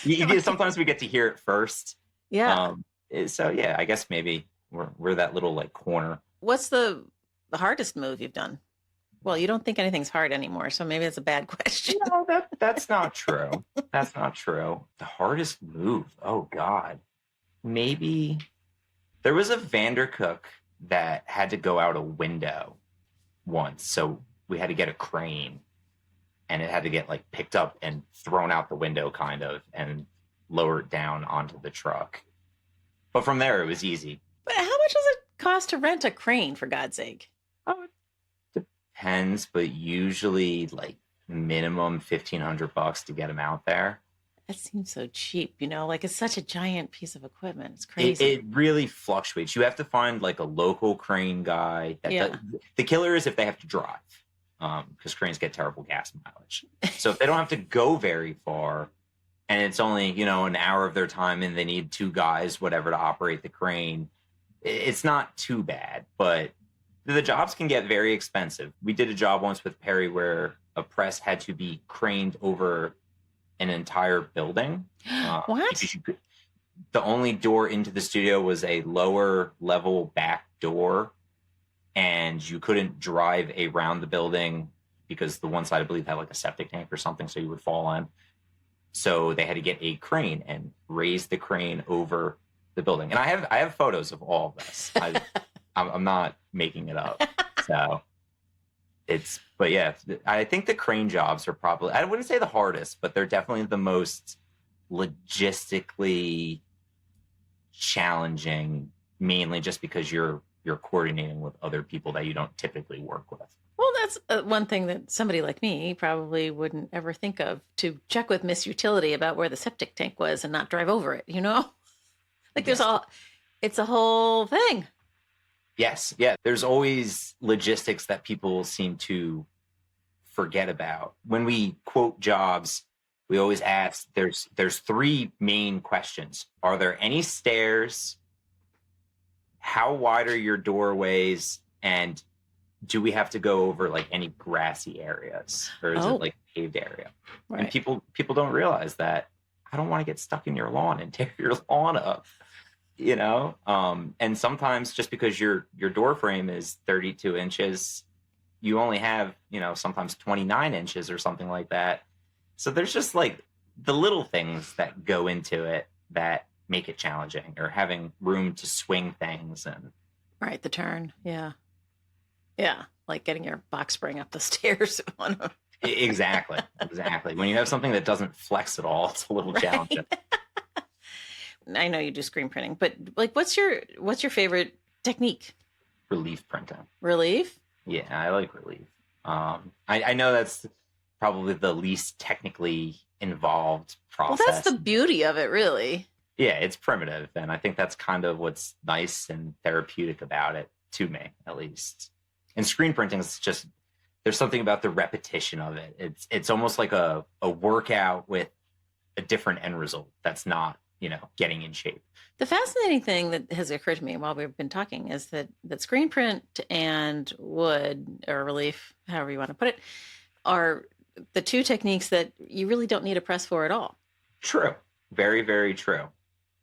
mean. Sometimes we get to hear it first. Yeah. So yeah, I guess maybe we're that little corner. What's the hardest move you've done? Well, you don't think anything's hard anymore, so maybe it's a bad question. No, that's not true. That's not true. The hardest move. Oh God. Maybe there was a Vandercook that had to go out a window once. So we had to get a crane and it had to get picked up and thrown out the window kind of and lowered down onto the truck. But from there, it was easy. But how much does it cost to rent a crane, for God's sake? Oh, it depends, but usually minimum $1,500 to get them out there. That seems so cheap, it's such a giant piece of equipment. It's crazy. It really fluctuates. You have to find a local crane guy. The killer is if they have to drive, because cranes get terrible gas mileage. So if they don't have to go very far and it's only, an hour of their time and they need two guys, whatever, to operate the crane, it's not too bad, but the jobs can get very expensive. We did a job once with Perry where a press had to be craned over an entire building. What? The only door into the studio was a lower level back door, and you couldn't drive around the building because the one side, I believe, had a septic tank or something, so you would fall in. So they had to get a crane and raise the crane over the building. And I have photos of all of this. I'm not making it up. So but yeah, I think the crane jobs are probably, I wouldn't say the hardest, but they're definitely the most logistically challenging, mainly just because you're coordinating with other people that you don't typically work with. Well, that's one thing that somebody like me probably wouldn't ever think of, to check with Miss Utility about where the septic tank was and not drive over it, It's a whole thing. Yes. Yeah. There's always logistics that people seem to forget about. When we quote jobs, we always ask, there's three main questions. Are there any stairs? How wide are your doorways? And do we have to go over any grassy areas, or is it paved area? Right. And people don't realize that. I don't want to get stuck in your lawn and tear your lawn up. And sometimes just because your door frame is 32 inches, you only have, sometimes 29 inches or something like that. So there's just the little things that go into it that make it challenging, or having room to swing things. And Right, the turn. Yeah. Yeah. Like getting your box spring up the stairs. exactly. When you have something that doesn't flex at all, it's a little challenging. I know you do screen printing, but like, what's your favorite technique? Relief printing. Relief? Yeah, I like relief. I know that's probably the least technically involved process. Well, that's the beauty of it, really. Yeah, it's primitive, and I think that's kind of what's nice and therapeutic about it, to me, at least. And screen printing is just, there's something about the repetition of it. It's almost like a workout with a different end result that's not, getting in shape. The fascinating thing that has occurred to me while we've been talking is that screen print and wood, or relief, however you want to put it, are the two techniques that you really don't need a press for at all. True. Very, very true.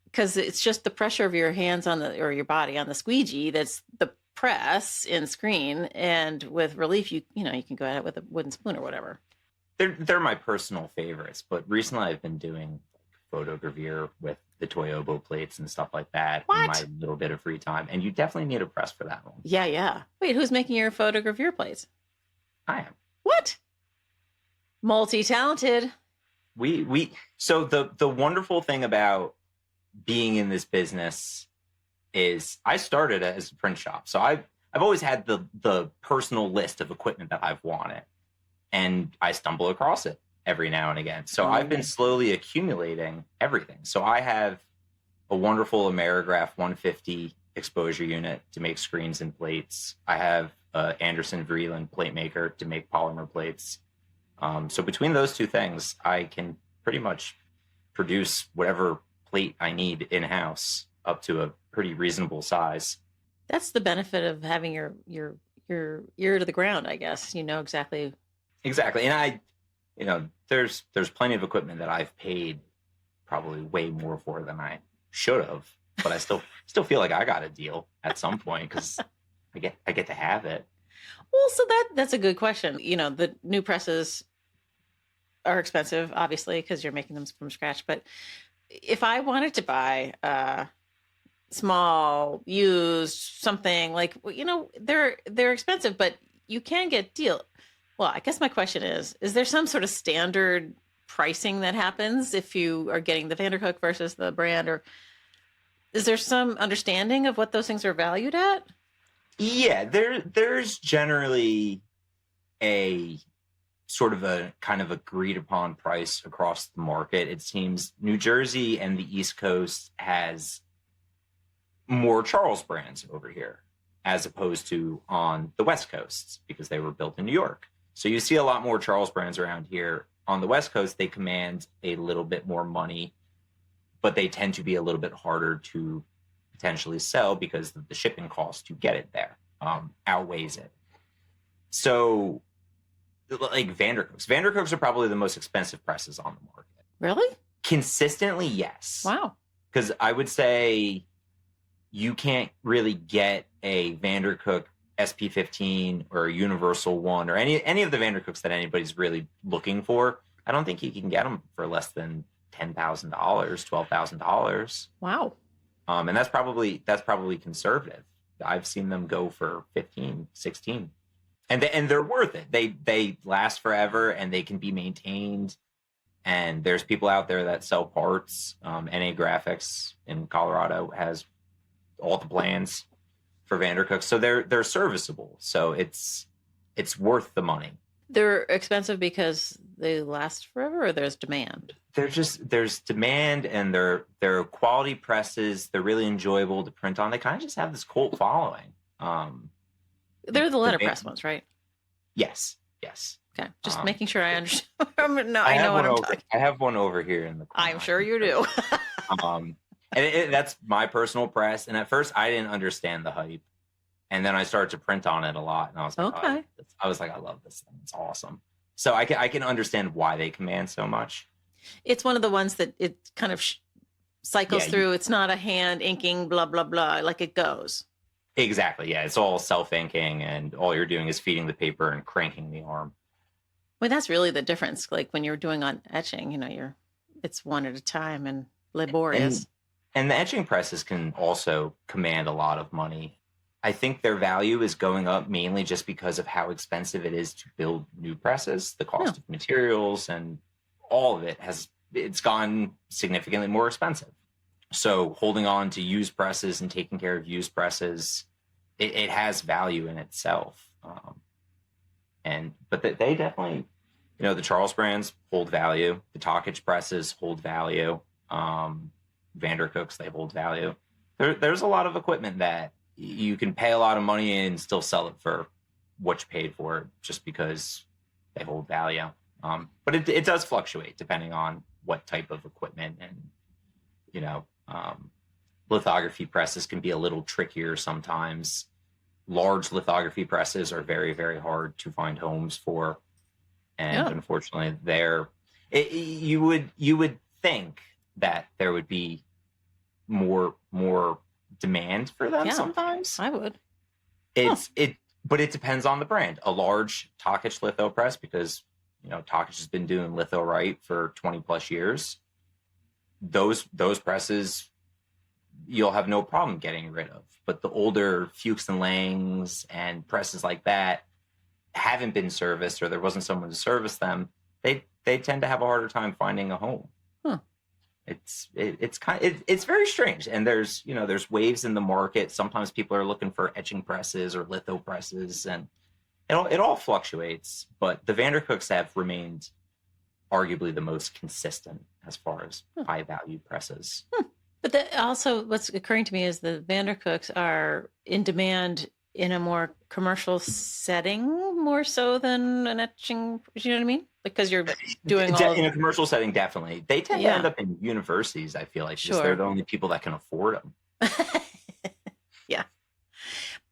Because it's just the pressure of your hands or your body on the squeegee that's the press in screen. And with relief, you can go at it with a wooden spoon or whatever. They're my personal favorites, but recently I've been doing photogravure with the Toyobo plates and stuff like that in my little bit of free time. And you definitely need a press for that one. Yeah. Wait, who's making your photogravure plates? I am. What? Multi-talented. So the wonderful thing about being in this business is I started as a print shop. So I've always had the personal list of equipment that I've wanted, and I stumble across it every now and again. So I've been slowly accumulating everything. So I have a wonderful Amerigraph 150 exposure unit to make screens and plates. I have Anderson Vreeland plate maker to make polymer plates. So between those two things, I can pretty much produce whatever plate I need in-house up to a pretty reasonable size. That's the benefit of having your ear to the ground, I guess. You know exactly. And there's plenty of equipment that I've paid probably way more for than I should have, but I still feel like I got a deal at some point because I get to have it. Well, so that's a good question. The new presses are expensive, obviously, because you're making them from scratch. But if I wanted to buy a small, used something like, they're expensive, but you can get deal. Well, I guess my question is there some sort of standard pricing that happens if you are getting the Vandercook versus the brand, or is there some understanding of what those things are valued at? Yeah, there's generally a sort of a kind of agreed upon price across the market. It seems New Jersey and the East Coast has more Charles brands over here as opposed to on the West Coast because they were built in New York. So you see a lot more Charles brands around here. On the West Coast, they command a little bit more money, but they tend to be a little bit harder to potentially sell because the shipping cost to get it there outweighs it. So like Vandercooks are probably the most expensive presses on the market. Really? Consistently, yes. Wow. Because I would say you can't really get a Vandercook SP15 or a Universal One or any of the Vandercooks that anybody's really looking for. I don't think you can get them for less than $10,000, $12,000. Wow. And that's probably conservative. I've seen them go for 15, 16. And they're worth it. They last forever and they can be maintained. And there's people out there that sell parts. NA Graphics in Colorado has all the plans for Vandercook. So they're serviceable. So it's worth the money. They're expensive because they last forever, or there's demand? There's demand, and they're quality presses. They're really enjoyable to print on. They kind of just have this cult following. They're the letterpress ones, right? Yes. Okay, just making sure I understand. No, I know what I'm talking. I have one over here in the corner. I'm sure you do. And that's my personal press. And at first, I didn't understand the hype, and then I started to print on it a lot, and I was like, okay. I love this thing. It's awesome. So I can understand why they command so much. It's one of the ones that it kind of cycles through. It's not a hand inking, blah blah blah. Like it goes. Exactly. Yeah, it's all self-inking, and all you're doing is feeding the paper and cranking the arm. Well, that's really the difference. Like when you're doing on etching, you're it's one at a time and laborious. And the etching presses can also command a lot of money. I think their value is going up mainly just because of how expensive it is to build new presses. The cost of materials and all of it's gone significantly more expensive. So holding on to used presses and taking care of used presses, it has value in itself. But they definitely, the Charles brands hold value. The Talkage presses hold value. Vandercooks, they hold value. There's a lot of equipment that you can pay a lot of money and still sell it for what you paid for it just because they hold value. But it does fluctuate depending on what type of equipment, and lithography presses can be a little trickier sometimes. Large lithography presses are very, very hard to find homes for, and unfortunately, you would think that there would be more demand for them sometimes. I would. But it depends on the brand. A large Talkage litho press, because Talkage has been doing litho right for 20 plus years. Those presses you'll have no problem getting rid of. But the older Fuchs and Langs and presses like that haven't been serviced, or there wasn't someone to service them. They tend to have a harder time finding a home. It's very strange, and there's waves in the market. Sometimes people are looking for etching presses or litho presses, and it all fluctuates. But the Vandercooks have remained arguably the most consistent as far as high value presses. But also, what's occurring to me is the Vandercooks are in demand in a more commercial setting, more so than an etching. You know what I mean? Because you're doing in a commercial setting, definitely. They tend to end up in universities, I feel like, because they're the only people that can afford them. Yeah.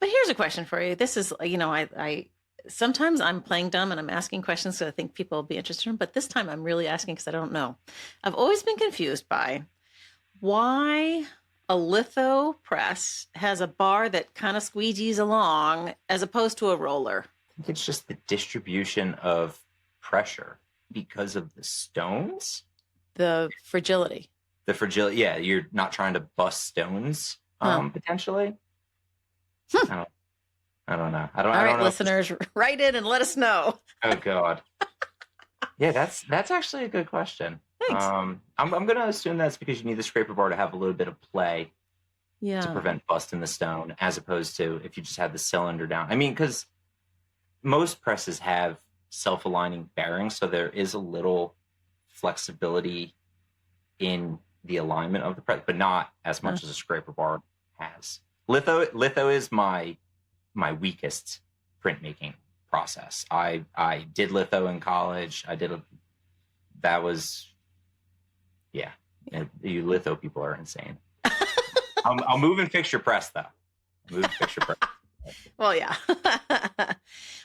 But here's a question for you. This is, I sometimes I'm playing dumb and I'm asking questions because I think people will be interested in, but this time I'm really asking because I don't know. I've always been confused by why a litho press has a bar that kind of squeegees along as opposed to a roller. I think it's just the distribution of pressure because of the stones. The fragility. Yeah. You're not trying to bust stones, potentially. I don't know. All right, listeners, write in and let us know. Oh God. Yeah, that's actually a good question. Thanks. I'm going to assume that's because you need the scraper bar to have a little bit of play to prevent busting the stone, as opposed to if you just had the cylinder down. I mean, because most presses have self-aligning bearings, so there is a little flexibility in the alignment of the press, but not as much as a scraper bar has. Litho is my weakest printmaking process. I did litho in college. You litho people are insane. I'll move and fix your press though. Well, yeah.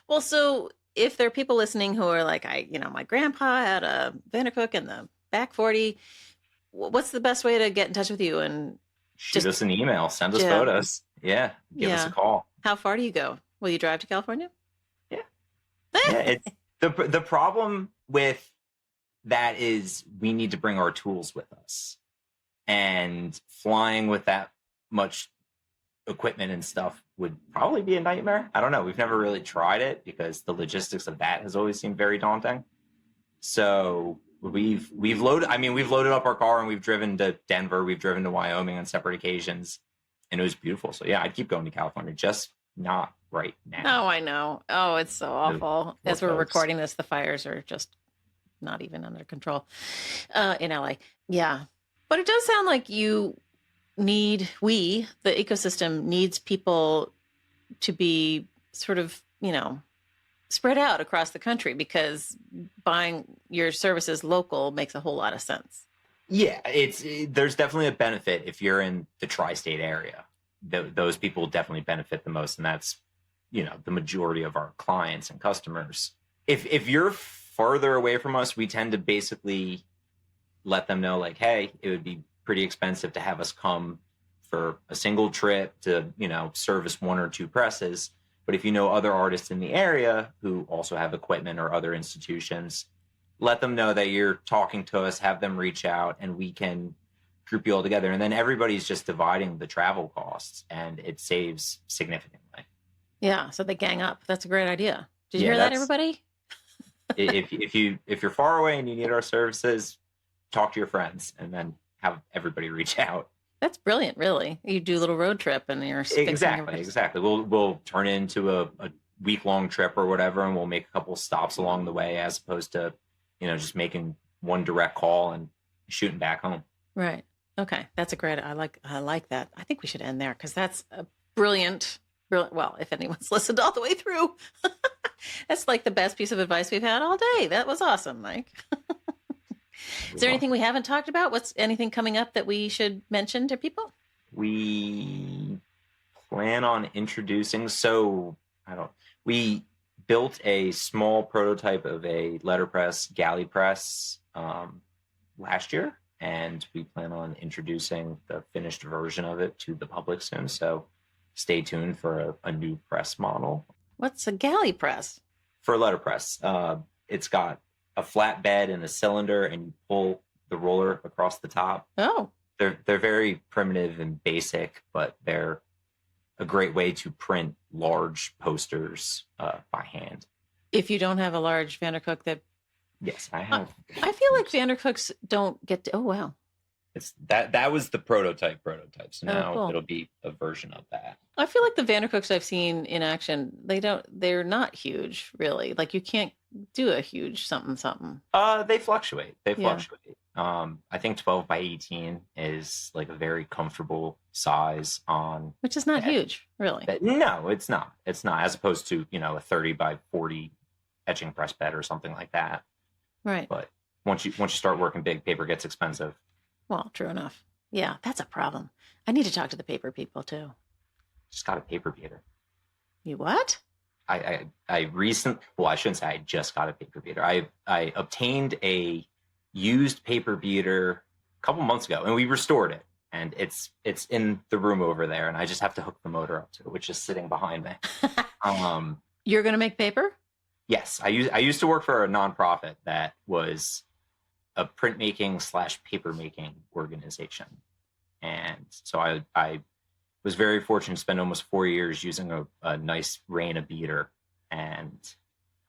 Well, so if there are people listening who are like, my grandpa had a Vandercook in the back 40, what's the best way to get in touch with you? And shoot us an email, send us photos. Yeah. Give us a call. How far do you go? Will you drive to California? Yeah. It's the problem with that is we need to bring our tools with us, and flying with that much equipment and stuff would probably be a nightmare. I don't know. We've never really tried it because the logistics of that has always seemed very daunting. So we've loaded up our car and we've driven to Denver. We've driven to Wyoming on separate occasions, and it was beautiful. So yeah, I'd keep going to California, just not right now. Oh, I know. Oh, it's so awful. As we're recording this, the fires are just not even under control in LA. Yeah. But it does sound like the ecosystem needs people to be sort of, spread out across the country, because buying your services local makes a whole lot of sense. Yeah, there's definitely a benefit if you're in the tri-state area. Those people definitely benefit the most, and that's, the majority of our clients and customers. If you're farther away from us, we tend to basically let them know, like, hey, it would be pretty expensive to have us come for a single trip to, service one or two presses. But if you know other artists in the area who also have equipment or other institutions, let them know that you're talking to us, have them reach out, and we can group you all together. And then everybody's just dividing the travel costs, and it saves significantly. Yeah, so they gang up. That's a great idea. Did you Yeah, hear that, everybody? if you're far away and you need our services, talk to your friends and then have everybody reach out. That's brilliant, really. You do a little road trip and you're fixing Exactly. We'll turn it into a week-long trip or whatever, and we'll make a couple stops along the way as opposed to, just making one direct call and shooting back home. Right. Okay. That's a great, I like that. I think we should end there because that's a brilliant, well, if anyone's listened all the way through, that's like the best piece of advice we've had all day. That was awesome, Mike. Is there anything we haven't talked about? What's anything coming up that we should mention to people? We plan on introducing, we built a small prototype of a letterpress, galley press last year, and we plan on introducing the finished version of it to the public soon. So stay tuned for a new press model. What's a galley press? For a letterpress, it's got a flat bed and a cylinder, and you pull the roller across the top. Oh, they're very primitive and basic, but they're a great way to print large posters by hand. If you don't have a large Vandercook that... Yes, I have. I feel like Vandercooks don't get to... Oh, wow. It's that was the prototype. So now cool. It'll be a version of that. I feel like the Vandercooks I've seen in action, they're not huge, really. Like you can't do a huge something. They fluctuate. I think 12 by 18 is like a very comfortable size on... Which is not huge, really. No, it's not. It's not, as opposed to, a 30 by 40 etching press bed or something like that. Right. But once you start working big, paper gets expensive. Well, true enough. Yeah, that's a problem. I need to talk to the paper people too. Just got a paper beater. You what? I shouldn't say I just got a paper beater. I obtained a used paper beater a couple months ago, and we restored it, and it's in the room over there, and I just have to hook the motor up to it, which is sitting behind me. You're gonna make paper? Yes, I used to work for a nonprofit that was a printmaking / paper making organization, and so I was very fortunate to spend almost 4 years using a nice Reyna beater, and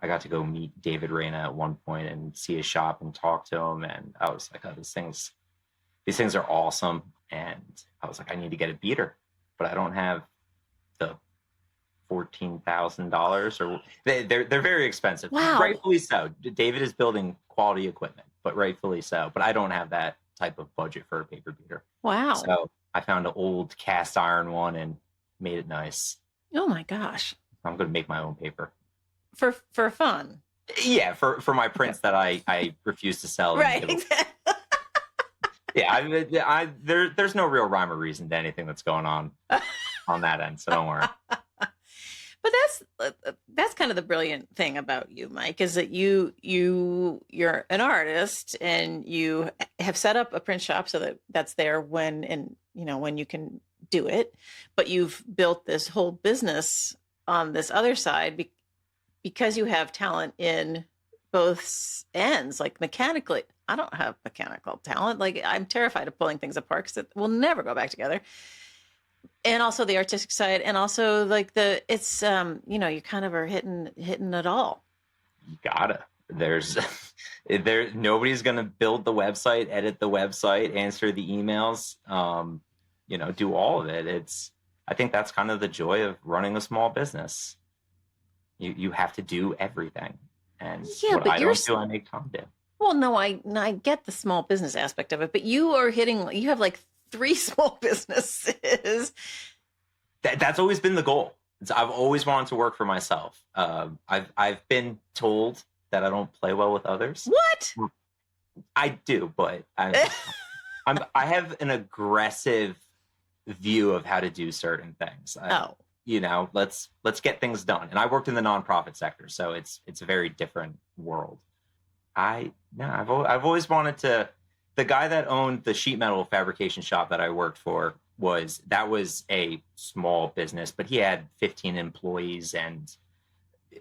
I got to go meet David Reyna at one point and see his shop and talk to him, and I was like, oh, these things are awesome, and I was like, I need to get a beater, but I don't have the $14,000, or they're very expensive. Wow. Rightfully so. David is building quality equipment, but rightfully so. But I don't have that type of budget for a paper beater. Wow. So I found an old cast iron one and made it nice. Oh my gosh. I'm going to make my own paper. For fun. Yeah, for my prints that I refuse to sell. Right. Exactly. Yeah, there's no real rhyme or reason to anything that's going on that end, so don't worry. But that's kind of the brilliant thing about you, Mike, is that you're an artist and you have set up a print shop so that's there when you can do it, but you've built this whole business on this other side because you have talent in both ends. Like mechanically, I don't have mechanical talent. Like I'm terrified of pulling things apart because it will never go back together. And also the artistic side, and also like you kind of are hitting it all. You gotta. Nobody's gonna build the website, edit the website, answer the emails, do all of it. I think that's kind of the joy of running a small business. You have to do everything, and what I don't do, I make Tom do. Well, no, I get the small business aspect of it, but you have like 3 small businesses. That's always been the goal. I've always wanted to work for myself. I've been told that I don't play well with others. What? I do, but I have an aggressive view of how to do certain things. Let's get things done. And I worked in the nonprofit sector, so it's a very different world. I've always wanted to. The guy that owned the sheet metal fabrication shop that I worked for was a small business, but he had 15 employees, and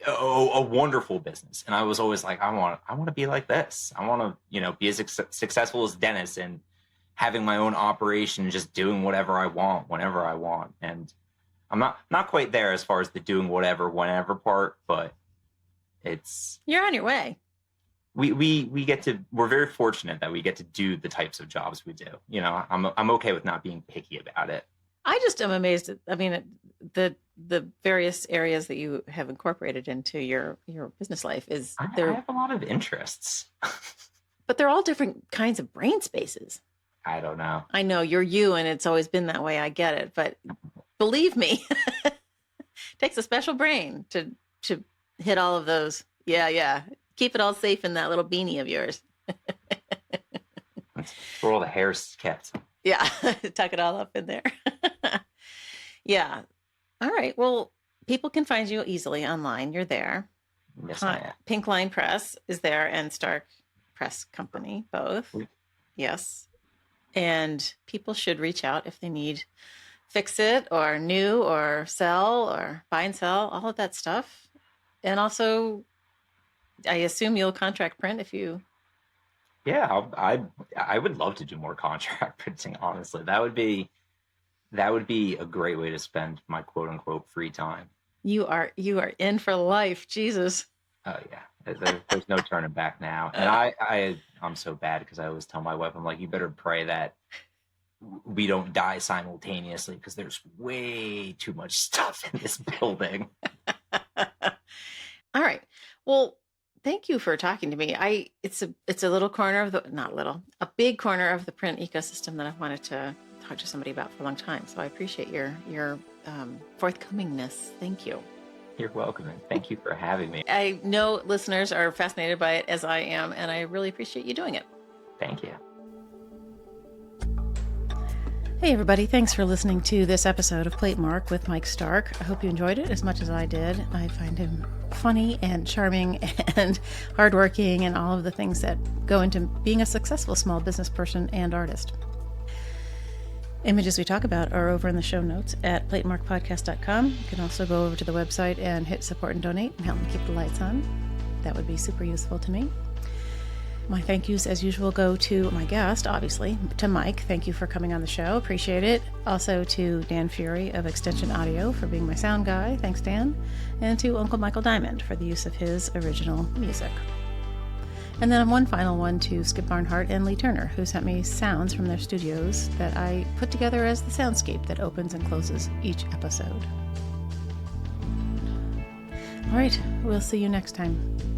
a wonderful business. And I was always like, I want to be like this. I want to, be as successful as Dennis and having my own operation, just doing whatever I want, whenever I want. And I'm not quite there as far as the doing whatever, whenever part, but you're on your way. We're very fortunate that we get to do the types of jobs we do. I'm okay with not being picky about it. I just am amazed at, the various areas that you have incorporated into your business life I have a lot of interests. But they're all different kinds of brain spaces. I don't know. I know you're you, and it's always been that way. I get it. But believe me, it takes a special brain to hit all of those. Yeah. Keep it all safe in that little beanie of yours. That's where all the hair's kept. Yeah. Tuck it all up in there. Yeah. All right. Well, people can find you easily online. You're there. Yes, I am. Pink Line Press is there, and Stark Press Company, both. Yes. And people should reach out if they need fix it or new or sell or buy and sell, all of that stuff. And also, I assume you'll contract print if you... Yeah, I would love to do more contract printing, honestly. That would be a great way to spend my quote unquote free time. You are in for life, Jesus. Oh yeah, there's no turning back now. And I'm so bad because I always tell my wife, I'm like, you better pray that we don't die simultaneously because there's way too much stuff in this building. All right. Well, thank you for talking to me. It's a little corner of a big corner of the print ecosystem that I've wanted to talk to somebody about for a long time. So I appreciate your forthcomingness. Thank you. You're welcome. And thank you for having me. I know listeners are fascinated by it as I am, and I really appreciate you doing it. Thank you. Hey everybody, thanks for listening to this episode of Platemark with Mike Stark. I hope you enjoyed it as much as I did. I find him funny and charming and hardworking and all of the things that go into being a successful small business person and artist. Images we talk about are over in the show notes at platemarkpodcast.com. You can also go over to the website and hit support and donate and help me keep the lights on. That would be super useful to me. My thank yous, as usual, go to my guest, obviously, to Mike. Thank you for coming on the show. Appreciate it. Also to Dan Fury of Extension Audio for being my sound guy. Thanks, Dan. And to Uncle Michael Diamond for the use of his original music. And then one final one to Skip Barnhart and Lee Turner, who sent me sounds from their studios that I put together as the soundscape that opens and closes each episode. All right, we'll see you next time.